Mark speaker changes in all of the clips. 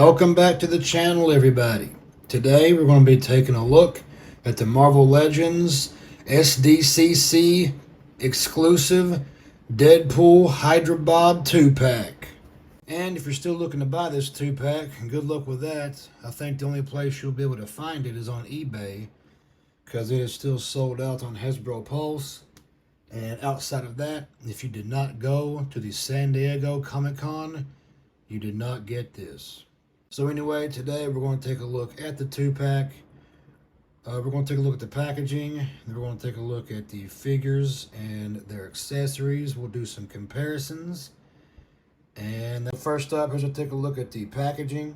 Speaker 1: Welcome back to the channel, everybody. Today we're going to be taking a look at the Marvel Legends SDCC exclusive Deadpool Hydra Bob 2-pack. And if you're still looking to buy this 2-pack, good luck with that. I think the only place you'll be able to find it is on eBay, because it is still sold out on Hasbro Pulse. And outside of that, if you did not go to the San Diego Comic-Con, you did not get this. So anyway, today we're going to take a look at the 2-pack. We're going to take a look at the packaging. Then we're going to take a look at the figures and their accessories. We'll do some comparisons. And then first up, here's we'll take a look at the packaging.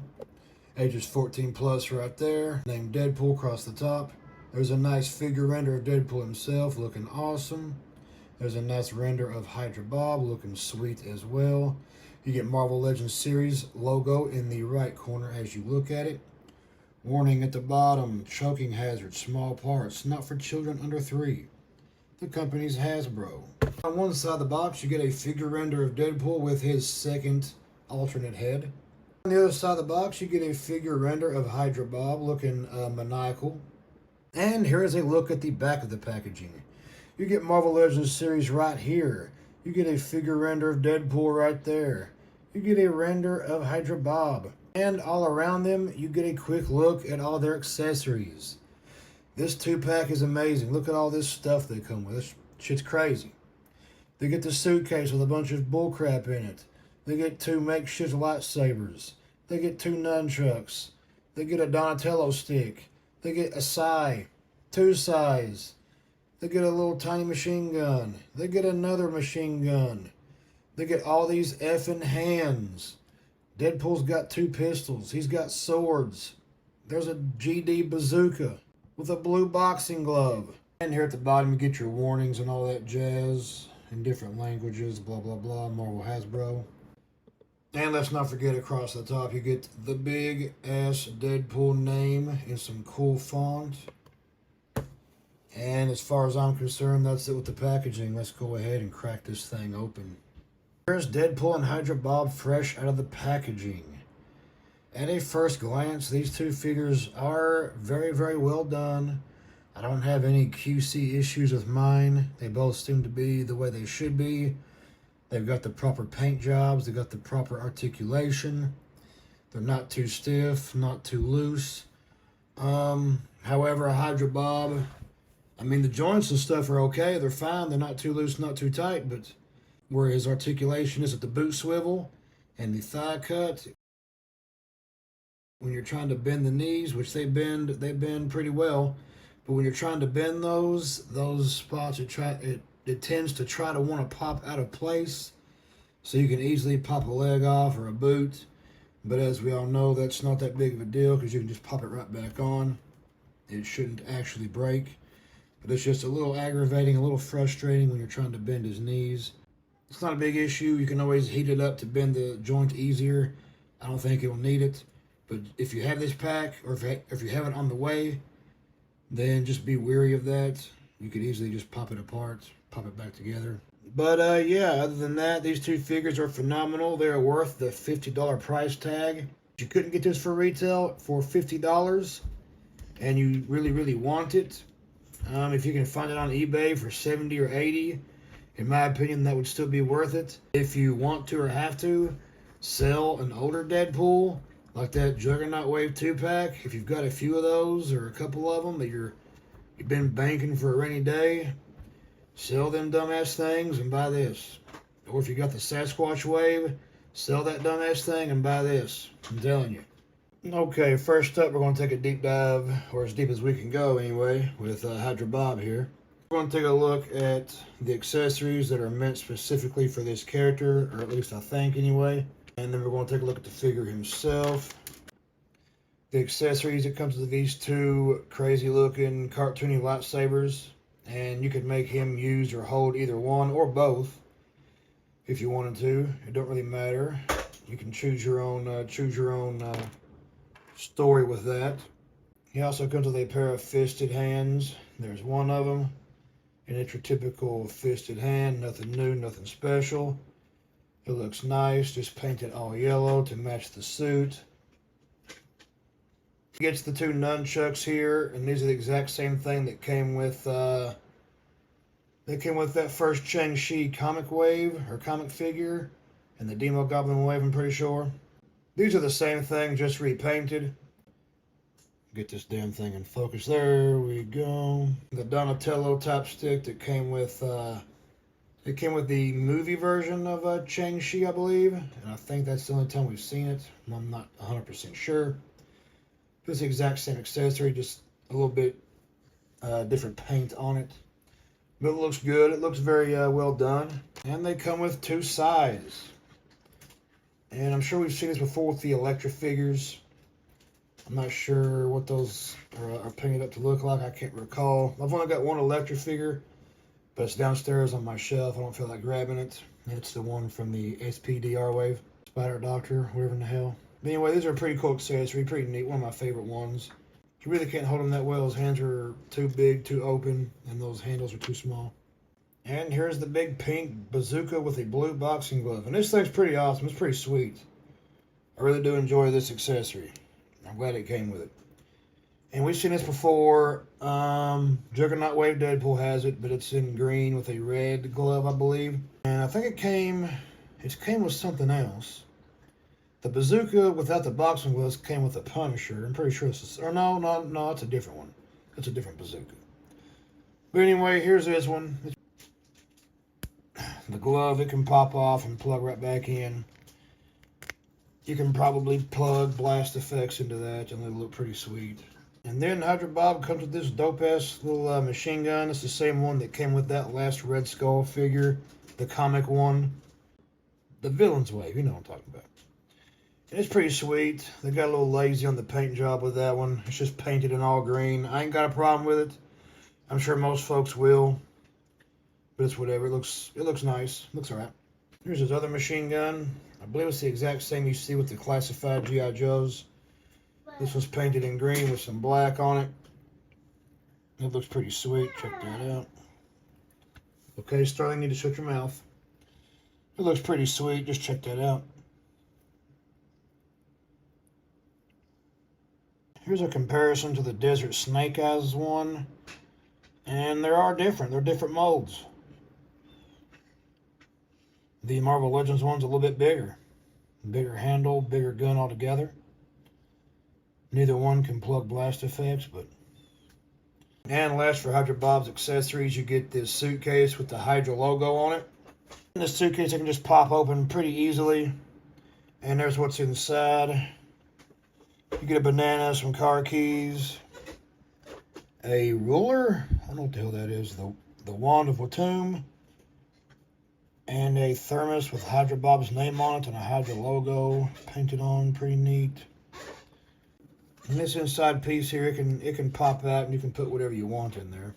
Speaker 1: Ages 14 plus right there. Named Deadpool across the top. There's a nice figure render of Deadpool himself looking awesome. There's a nice render of Hydra Bob looking sweet as well. You get Marvel Legends series logo in the right corner as you look at it. Warning at the bottom, choking hazard, small parts, not for children under 3. The company's Hasbro. On one side of the box, you get a figure render of Deadpool with his second alternate head. On the other side of the box, you get a figure render of Hydra Bob looking maniacal. And here is a look at the back of the packaging. You get Marvel Legends series right here. You get a figure render of Deadpool right there. You get a render of Hydra Bob. And all around them, you get a quick look at all their accessories. This 2-pack is amazing. Look at all this stuff they come with. This shit's crazy. They get the suitcase with a bunch of bullcrap in it. They get 2 makeshift lightsabers. They get 2 nunchucks. They get a Donatello stick. They get a sai, 2 sais. They get a little tiny machine gun. They get another machine gun. They get all these effing hands. Deadpool's got 2 pistols. He's got swords. There's a GD bazooka with a blue boxing glove. And here at the bottom you get your warnings and all that jazz in different languages, blah, blah, blah, Marvel Hasbro. And let's not forget across the top you get the big ass Deadpool name in some cool font. And as far as I'm concerned, that's it with the packaging. Let's go ahead and crack this thing open. Here's Deadpool and Hydra Bob fresh out of the packaging. At a first glance, these 2 figures are very, very well done. I don't have any QC issues with mine. They both seem to be the way they should be. They've got the proper paint jobs. They've got the proper articulation. They're not too stiff, not too loose. However, Hydra Bob, I mean, the joints and stuff are okay. They're fine. They're not too loose, not too tight. But where his articulation is at the boot swivel and the thigh cut, when you're trying to bend the knees, which they bend pretty well. But when you're trying to bend those spots, it tends to try to want to pop out of place. So you can easily pop a leg off or a boot. But as we all know, that's not that big of a deal because you can just pop it right back on. It shouldn't actually break. But it's just a little aggravating, a little frustrating when you're trying to bend his knees. It's not a big issue. You can always heat it up to bend the joint easier. I don't think it will need it. But if you have this pack, or if you have it on the way, then just be wary of that. You could easily just pop it apart, pop it back together. But yeah, other than that, these 2 figures are phenomenal. They're worth the $50 price tag. If you couldn't get this for retail for $50, and you really, really want it, if you can find it on eBay for $70 or $80, in my opinion, that would still be worth it. If you want to or have to sell an older Deadpool, like that Juggernaut Wave 2-pack, if you've got a few of those or a couple of them that you've been banking for a rainy day, sell them dumbass things and buy this. Or if you got the Sasquatch Wave, sell that dumbass thing and buy this. I'm telling you. Okay, first up, we're going to take a deep dive, or as deep as we can go anyway, with Hydra Bob here. We're going to take a look at the accessories that are meant specifically for this character, or at least I think anyway. And then we're going to take a look at the figure himself. The accessories, it comes with these 2 crazy looking cartoony lightsabers. And you could make him use or hold either one or both if you wanted to. It don't really matter. You can choose your own story with that. He also comes with a pair of fisted hands. There's one of them. And it's your typical fisted hand. Nothing new, nothing special. It looks nice. Just painted all yellow to match the suit. Gets the two nunchucks here, and these are the exact same thing that came with that first Shang-Chi comic wave or comic figure, and the Demo Goblin wave. I'm pretty sure these are the same thing, just repainted. Get this damn thing in focus. There we go. The Donatello type stick that came with it came with the movie version of Shang-Chi, I believe, and I think that's the only time we've seen it. I'm not 100% sure. It's the exact same accessory, just a little bit different paint on it. But it looks good. It looks very well done. And they come with two sides. And I'm sure we've seen this before with the Electra figures. I'm not sure what those are painted up to look like. I can't recall. I've only got one Electra figure, but it's downstairs on my shelf. I don't feel like grabbing it. It's the one from the SPDR wave. Spider Doctor, whatever in the hell. But anyway, these are a pretty cool accessory. Pretty neat. One of my favorite ones. You really can't hold them that well. His hands are too big, too open, and those handles are too small. And here's the big pink bazooka with a blue boxing glove. And this thing's pretty awesome. It's pretty sweet. I really do enjoy this accessory. I'm glad it came with it. And we've seen this before. Juggernaut Wave Deadpool has it, but it's in green with a red glove, I believe. And I think it came with something else. The bazooka without the boxing gloves came with a Punisher. I'm pretty sure this is... Or no, it's a different one. It's a different bazooka. But anyway, here's this one. The glove, it can pop off and plug right back in. You can probably plug blast effects into that, and they look pretty sweet. And then Hydra Bob comes with this dope-ass little machine gun. It's the same one that came with that last Red Skull figure, the comic one. The Villain's Wave, you know what I'm talking about. And it's pretty sweet. They got a little lazy on the paint job with that one. It's just painted in all green. I ain't got a problem with it. I'm sure most folks will. But it's whatever. It looks nice. It looks alright. Here's his other machine gun. I believe it's the exact same you see with the classified G.I. Joes. This was painted in green with some black on it. It looks pretty sweet. Check that out. Okay, Sterling, need to shut your mouth. It looks pretty sweet. Just check that out. Here's a comparison to the Desert Snake Eyes one. And they are different. They're different molds. The Marvel Legends one's a little bit bigger. Bigger handle, bigger gun altogether. Neither one can plug blast effects, but... And last, for Hydra Bob's accessories, you get this suitcase with the Hydra logo on it. In this suitcase, it can just pop open pretty easily. And there's what's inside. You get a banana, some car keys, a ruler, I don't know what the hell that is, the wand of Watum, and a thermos with Hydra Bob's name on it and a Hydra logo painted on, pretty neat. And this inside piece here, it can pop out and you can put whatever you want in there.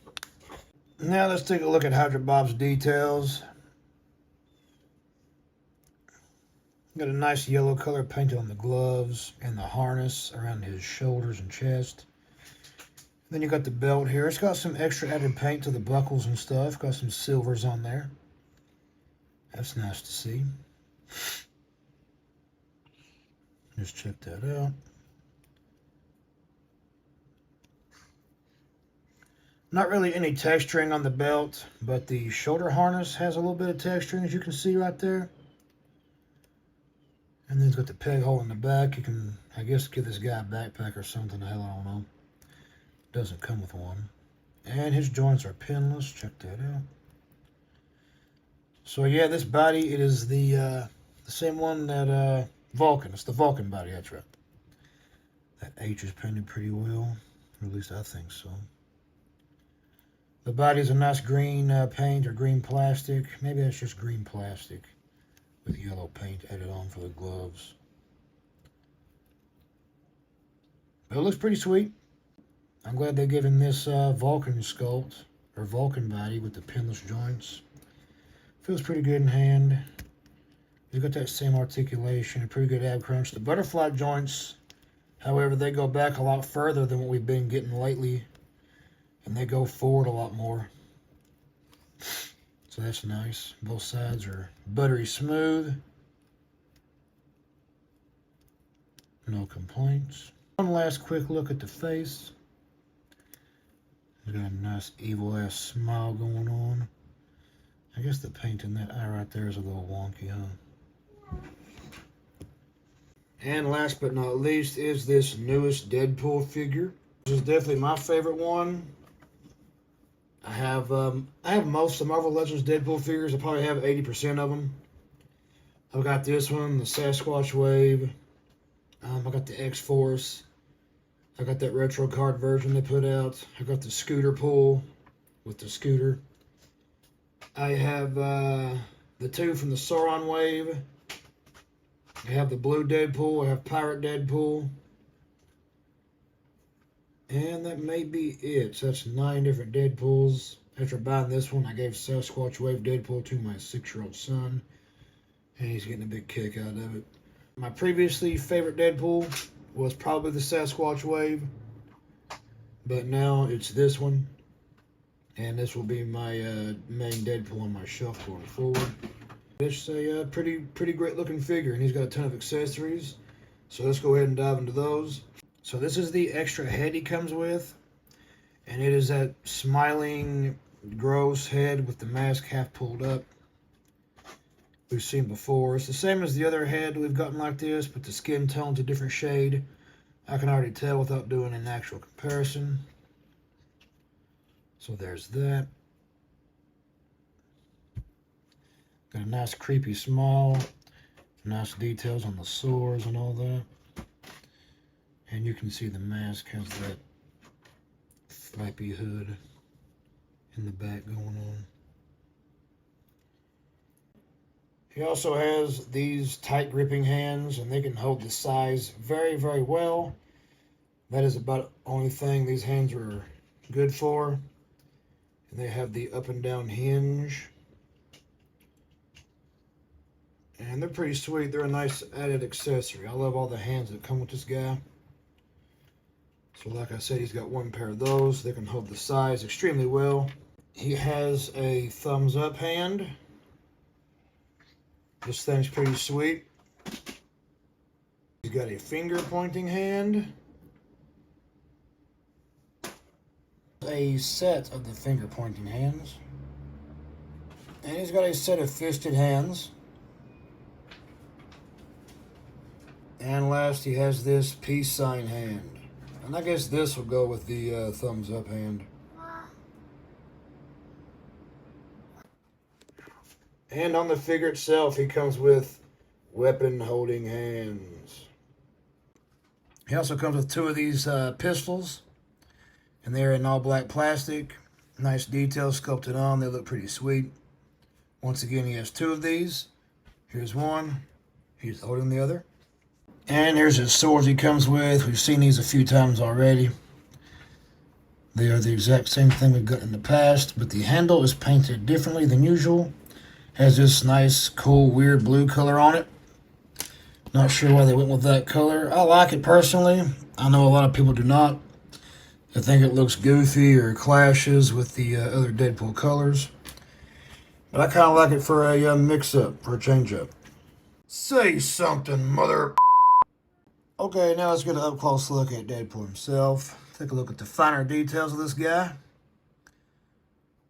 Speaker 1: Now let's take a look at Hydra Bob's details. Got a nice yellow color painted on the gloves and the harness around his shoulders and chest. Then you got the belt here. It's got some extra added paint to the buckles and stuff. Got some silvers on there. That's nice to see. Just check that out. Not really any texturing on the belt, but the shoulder harness has a little bit of texturing, as you can see right there. And then it's got the peg hole in the back. You can, I guess, give this guy a backpack or something. The hell, I don't know. Doesn't come with one. And his joints are pinless. Check that out. So yeah, this body, it is the same one that Vulcan. It's the Vulcan body, that's right. That H is painted pretty well. Or at least I think so. The body is a nice green paint or green plastic. Maybe that's just green plastic with yellow paint added on for the gloves. But it looks pretty sweet. I'm glad they're giving this Vulcan sculpt, or Vulcan body with the pinless joints. Feels pretty good in hand. You've got that same articulation, a pretty good ab crunch. The butterfly joints, however, they go back a lot further than what we've been getting lately. And they go forward a lot more. So that's nice. Both sides are buttery smooth. No complaints. One last quick look at the face. He's got a nice evil-ass smile going on. I guess the paint in that eye right there is a little wonky, huh? And last but not least is this newest Deadpool figure. This is definitely my favorite one. I have most of the Marvel Legends Deadpool figures. I probably have 80% of them. I've got this one, the Sasquatch Wave. I got the X-Force. I got that retro card version they put out. I got the scooter pull with the scooter. I have the two from the Sauron Wave. I have the blue Deadpool. I have Pirate Deadpool. And that may be it. So that's 9 different Deadpools. After buying this one, I gave Sasquatch Wave Deadpool to my 6-year-old son. And he's getting a big kick out of it. My previously favorite Deadpool was probably the Sasquatch Wave. But now it's this one. And this will be my main Deadpool on my shelf going forward. It's a pretty great looking figure. And he's got a ton of accessories. So let's go ahead and dive into those. So this is the extra head he comes with. And it is that smiling, gross head with the mask half pulled up. We've seen before. It's the same as the other head we've gotten like this, but the skin tone's a different shade. I can already tell without doing an actual comparison. So there's that. Got a nice creepy smile. Nice details on the sores and all that. And you can see the mask has that flappy hood in the back going on. He also has these tight gripping hands, and they can hold the size very, very well. That is about the only thing these hands are good for. And they have the up and down hinge. And they're pretty sweet. They're a nice added accessory. I love all the hands that come with this guy. So like I said, he's got 1 pair of those. They can hold the size extremely well. He has a thumbs up hand. This thing's pretty sweet. He's got a finger pointing hand. A set of the finger pointing hands. And he's got a set of fisted hands. And last, he has this peace sign hand. And I guess this will go with the thumbs up hand. And on the figure itself, he comes with weapon holding hands. He also comes with 2 of these pistols. And they're in all black plastic. Nice details sculpted on. They look pretty sweet. Once again, he has 2 of these. Here's one. He's holding the other. And here's his swords he comes with. We've seen these a few times already. They are the exact same thing we've got in the past, but the handle is painted differently than usual. Has this nice, cool, weird blue color on it. Not sure why they went with that color. I like it personally. I know a lot of people do not. I think it looks goofy or clashes with the other Deadpool colors. But I kind of like it for a mix-up, for a change-up. Say something, mother... Okay, now let's get an up-close look at Deadpool himself. Take a look at the finer details of this guy.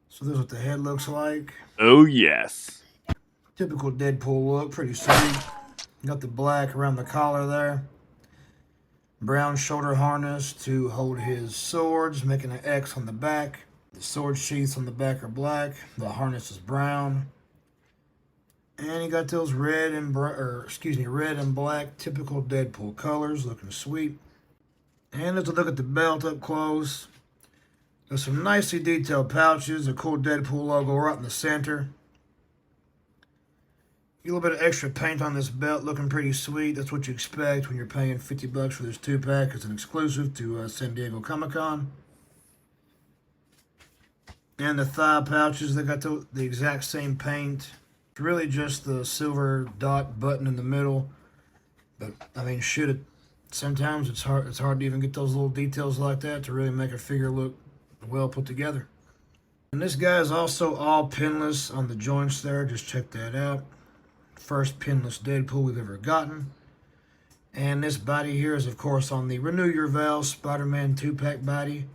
Speaker 1: So this is what the head looks like.
Speaker 2: Oh, yes.
Speaker 1: Typical Deadpool look, pretty sweet. Got the black around the collar there. Brown shoulder harness to hold his swords, making an X on the back. The sword sheaths on the back are black. The harness is brown. And you got those red and black typical Deadpool colors, looking sweet. And let's look at the belt up close. There's some nicely detailed pouches, a cool Deadpool logo right in the center. Get a little bit of extra paint on this belt, looking pretty sweet. That's what you expect when you're paying $50 for this 2-pack. It's an exclusive to San Diego Comic-Con. And the thigh pouches, they got the exact same paint. It's really just the silver dot button in the middle. But, I mean, sometimes it's hard to even get those little details like that to really make a figure look well put together. And this guy is also all pinless on the joints there. Just check that out. First pinless Deadpool we've ever gotten. And this body here is, of course, on the Renew Your Vows Spider-Man 2-pack body.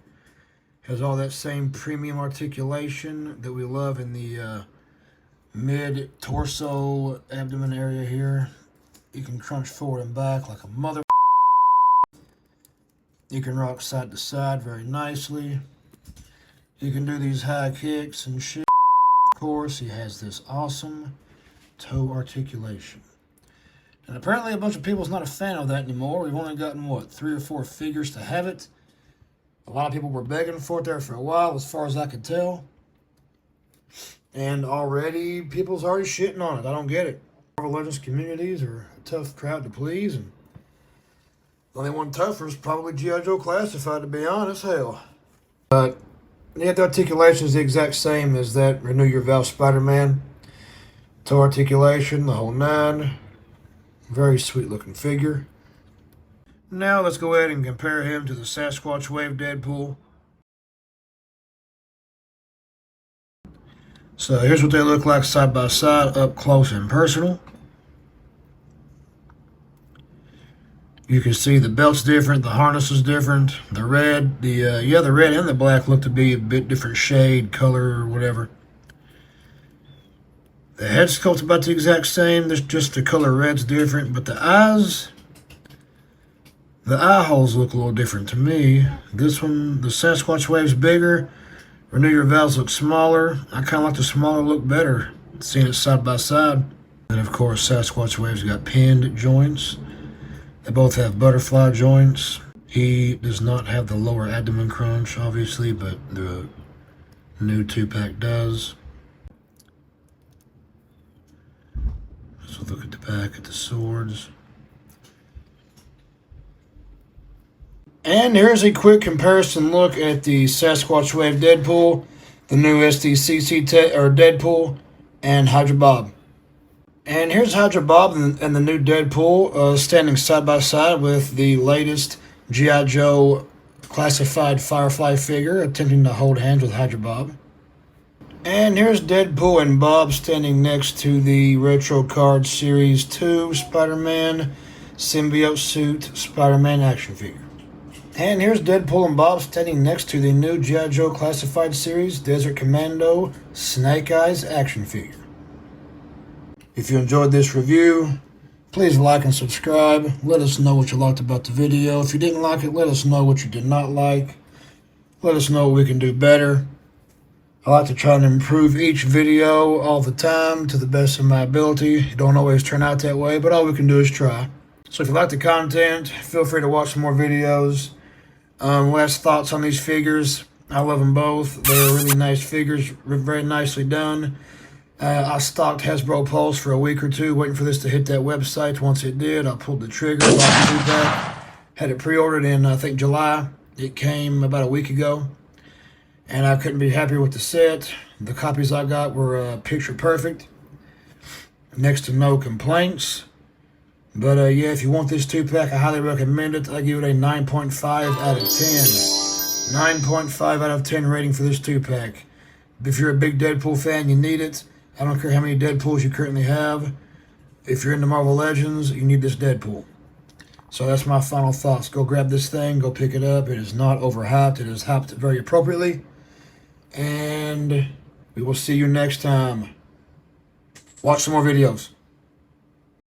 Speaker 1: Has all that same premium articulation that we love in the mid-torso abdomen area here. You can crunch forward and back like a mother. You can rock side to side very nicely. You can do these high kicks and shit. Of course, he has this awesome toe articulation. And apparently a bunch of people's not a fan of that anymore. We've only gotten, what, 3 or 4 figures to have it. A lot of people were begging for it there for a while, as far as I could tell. And already, people's already shitting on it. I don't get it. Marvel Legends communities are a tough crowd to please. And the only one tougher is probably G.I. Joe Classified, to be honest. Hell. But yeah, the articulation is the exact same as that Renew Your Vow Spider-Man. Toe articulation, the whole 9. Very sweet looking figure. Now let's go ahead and compare him to the Sasquatch Wave Deadpool. So here's what they look like side by side, up close and personal. You can see the belt's different, the harness is different. The red, the red and the black look to be a bit different shade, color, or whatever. The head sculpt's about the exact same, there's just the color red's different, but the eyes, the eye holes look a little different to me. This one, the Sasquatch Wave's bigger. Renew Your Vows look smaller. I kind of like the smaller look better, seeing it side by side. And of course, Sasquatch Wave's got pinned joints. They both have butterfly joints. He does not have the lower abdomen crunch, obviously, but the new 2-pack does. So look at the back at the swords. And here's a quick comparison look at the Sasquatch Wave Deadpool, the new SDCC Deadpool, and Hydra Bob. And here's Hydra Bob and the new Deadpool standing side by side with the latest G.I. Joe Classified Firefly figure attempting to hold hands with Hydra Bob. And here's Deadpool and Bob standing next to the Retro Card Series 2 Spider-Man Symbiote Suit Spider-Man action figure. And here's Deadpool and Bob standing next to the new G.I. Joe Classified Series Desert Commando Snake Eyes action figure. If you enjoyed this review, please like and subscribe. Let us know what you liked about the video. If you didn't like it, let us know what you did not like. Let us know what we can do better. I like to try to improve each video all the time to the best of my ability. It don't always turn out that way, but all we can do is try. So if you like the content, feel free to watch some more videos. Last thoughts on these figures. I love them both. They're really nice figures, very nicely done. I stocked Hasbro Pulse for a week or two, waiting for this to hit that website. Once it did, I pulled the trigger, bought the 2-pack. Had it pre-ordered in, I think, July. It came about a week ago. And I couldn't be happier with the set. The copies I got were picture perfect. Next to no complaints. But yeah, if you want this 2-pack, I highly recommend it. I give it a 9.5 out of 10. 9.5 out of 10 rating for this 2-pack. If you're a big Deadpool fan, you need it. I don't care how many Deadpools you currently have. If you're into Marvel Legends, you need this Deadpool. So that's my final thoughts. Go grab this thing. Go pick it up. It is not overhyped. It is hyped very appropriately. And we will see you next time. Watch some more videos.